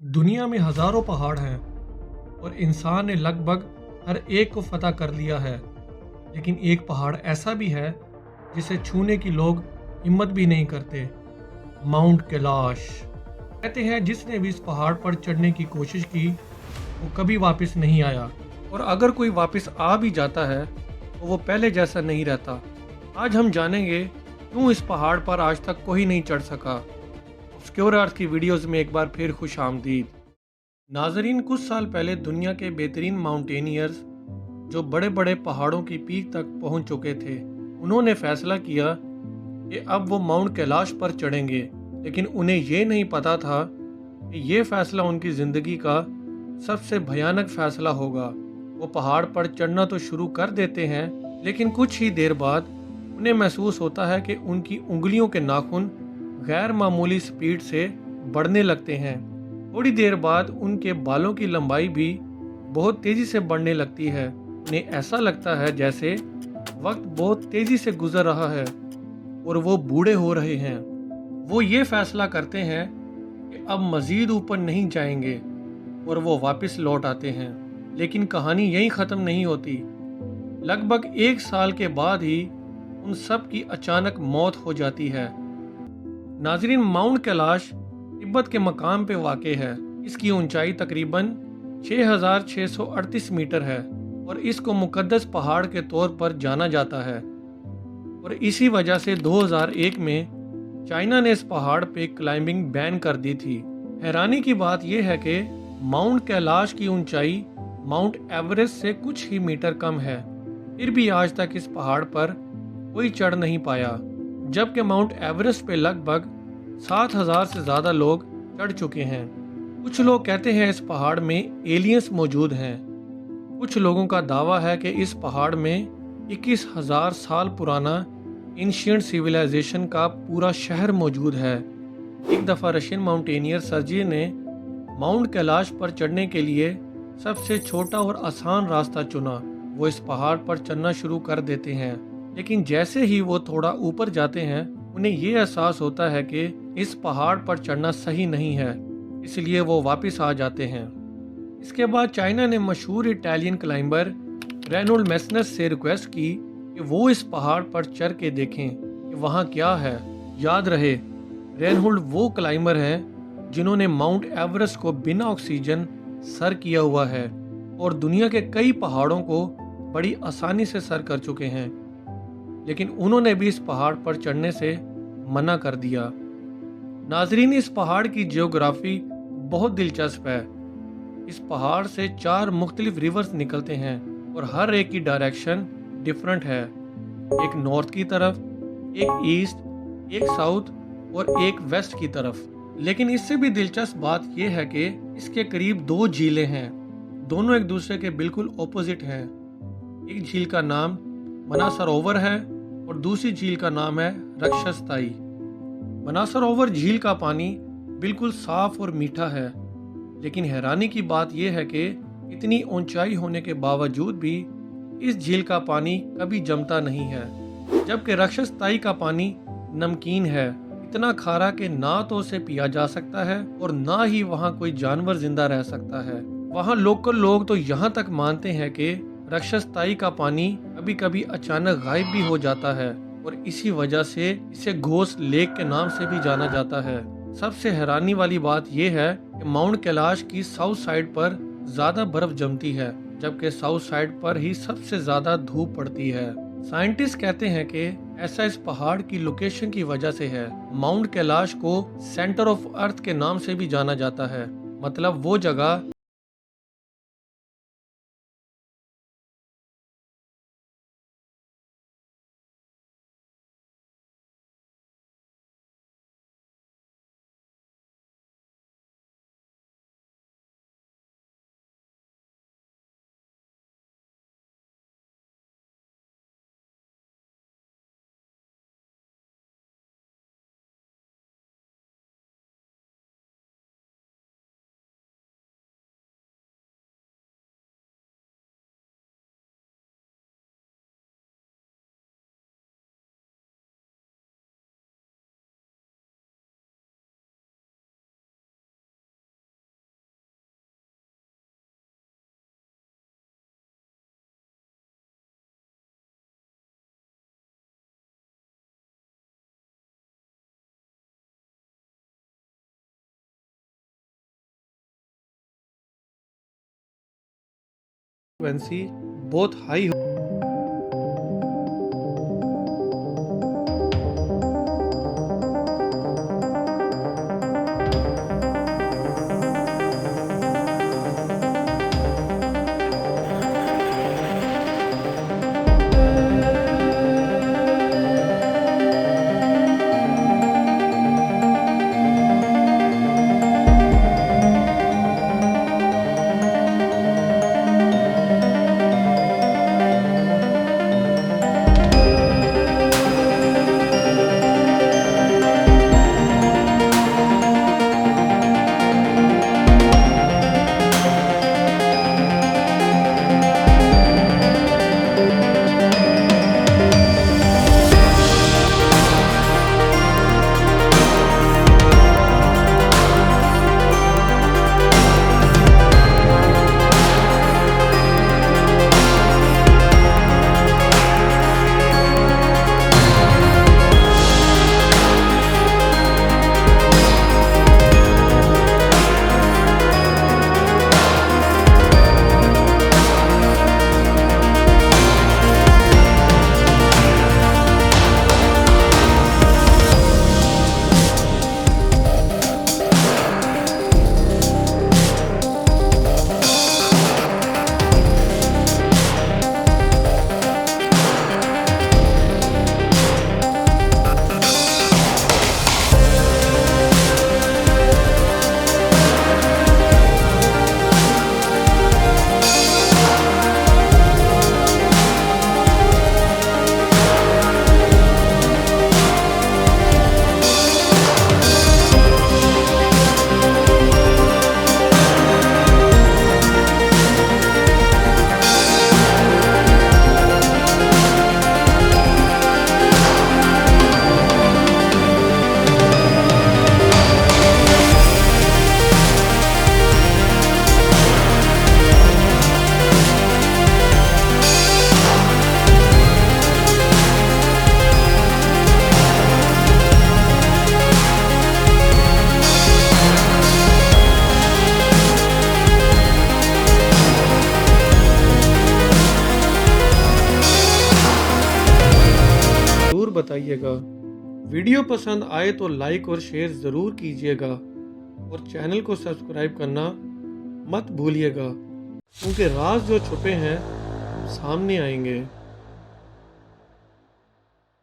दुनिया में हजारों पहाड़ हैं और इंसान ने लगभग हर एक को फतह कर लिया है। लेकिन एक पहाड़ ऐसा भी है जिसे छूने की लोग हिम्मत भी नहीं करते। माउंट कैलाश। कहते हैं जिसने भी इस पहाड़ पर चढ़ने की कोशिश की वो कभी वापस नहीं आया, और अगर कोई वापस आ भी जाता है तो वो पहले जैसा नहीं रहता। आज हम जानेंगे क्यों इस पहाड़ पर आज तक कोई नहीं चढ़ सका। ऑब्सक्योर अर्थ की वीडियोस में एक बार फिर खुश आमदीद। नाजरीन, कुछ साल पहले दुनिया के बेहतरीन माउंटेनियर्स जो बड़े बड़े पहाड़ों की पीक तक पहुंच चुके थे, उन्होंने फैसला किया कि अब वो माउंट कैलाश पर चढ़ेंगे। लेकिन उन्हें ये नहीं पता था कि ये फैसला उनकी ज़िंदगी का सबसे भयानक फैसला होगा। वो पहाड़ पर चढ़ना तो शुरू कर देते हैं, लेकिन कुछ ही देर बाद उन्हें महसूस होता है कि उनकी उंगलियों के नाखून गैर मामूली स्पीड से बढ़ने लगते हैं। थोड़ी देर बाद उनके बालों की लंबाई भी बहुत तेज़ी से बढ़ने लगती है। उन्हें ऐसा लगता है जैसे वक्त बहुत तेज़ी से गुजर रहा है और वो बूढ़े हो रहे हैं। वो ये फैसला करते हैं कि अब मज़ीद ऊपर नहीं जाएंगे और वो वापस लौट आते हैं। लेकिन कहानी यहीं ख़त्म नहीं होती। लगभग एक साल के बाद ही उन सब की अचानक मौत हो जाती है। नाजरीन, माउंट कैलाश तिब्बत के मकाम पे वाक़ है। इसकी ऊंचाई तकरीबन 6,638 मीटर है और इसको मुकद्दस पहाड़ के तौर पर जाना जाता है। और इसी वजह से 2001 में चाइना ने इस पहाड़ पे क्लाइंबिंग बैन कर दी थी। हैरानी की बात यह है कि माउंट कैलाश की ऊंचाई माउंट एवरेस्ट से कुछ ही मीटर कम है, फिर भी आज तक इस पहाड़ पर कोई चढ़ नहीं पाया, जबकि माउंट एवरेस्ट पे लगभग 7,000 से ज़्यादा लोग चढ़ चुके हैं। कुछ लोग कहते हैं इस पहाड़ में एलियंस मौजूद हैं। कुछ लोगों का दावा है कि इस पहाड़ में 21,000 साल पुराना एंशिएंट सिविलाइजेशन का पूरा शहर मौजूद है। एक दफ़ा रशियन माउंटेनियर सर्जी ने माउंट कैलाश पर चढ़ने के लिए सबसे छोटा और आसान रास्ता चुना। वो इस पहाड़ पर चढ़ना शुरू कर देते हैं, लेकिन जैसे ही वो थोड़ा ऊपर जाते हैं उन्हें ये एहसास होता है कि इस पहाड़ पर चढ़ना सही नहीं है, इसलिए वो वापस आ जाते हैं। इसके बाद चाइना ने मशहूर इटालियन क्लाइंबर रेनोल्ड मेसनर से रिक्वेस्ट की कि वो इस पहाड़ पर चढ़ के देखें कि वहाँ क्या है। याद रहे, रेनहोल्ड वो क्लाइंबर हैं जिन्होंने माउंट एवरेस्ट को बिना ऑक्सीजन सर किया हुआ है और दुनिया के कई पहाड़ों को बड़ी आसानी से सर कर चुके हैं। लेकिन उन्होंने भी इस पहाड़ पर चढ़ने से मना कर दिया। नाजरीन, इस पहाड़ की जियोग्राफी बहुत दिलचस्प है। इस पहाड़ से 4 मुख्तलिफ रिवर्स निकलते हैं और हर एक की डायरेक्शन डिफरेंट है। एक नॉर्थ की तरफ, एक ईस्ट, एक साउथ और एक वेस्ट की तरफ। लेकिन इससे भी दिलचस्प बात यह है कि इसके करीब 2 झीलें हैं। दोनों एक दूसरे के बिल्कुल ऑपोजिट हैं। एक झील का नाम मनासरोवर है और दूसरी झील का नाम है रक्षसताई। मनासरोवर झील का पानी बिल्कुल साफ और मीठा है, लेकिन हैरानी की बात यह है कि इतनी ऊंचाई होने के बावजूद भी इस झील का पानी कभी जमता नहीं है। जबकि राक्षसताई का पानी नमकीन है, इतना खारा कि ना तो उसे पिया जा सकता है और ना ही वहाँ कोई जानवर जिंदा रह सकता है। वहाँ लोकल लोग तो यहाँ तक मानते हैं कि राक्षसताई का पानी कभी कभी अचानक गायब भी हो जाता है और इसी वजह से इसे घोस्ट लेक के नाम से भी जाना जाता है। सबसे हैरानी वाली बात यह है कि माउंट कैलाश की साउथ साइड पर ज्यादा बर्फ जमती है, जबकि साउथ साइड पर ही सबसे ज्यादा धूप पड़ती है। साइंटिस्ट कहते हैं कि ऐसा इस पहाड़ की लोकेशन की वजह से है। माउंट कैलाश को सेंटर ऑफ अर्थ के नाम से भी जाना जाता है, मतलब वो जगह फ्रीक्वेंसी बहुत हाई हो। ज़रूर बताइएगा। वीडियो पसंद आए तो लाइक और शेयर ज़रूर कीजिएगा और चैनल को सब्सक्राइब करना मत भूलिएगा, क्योंकि राज जो छुपे हैं सामने आएंगे।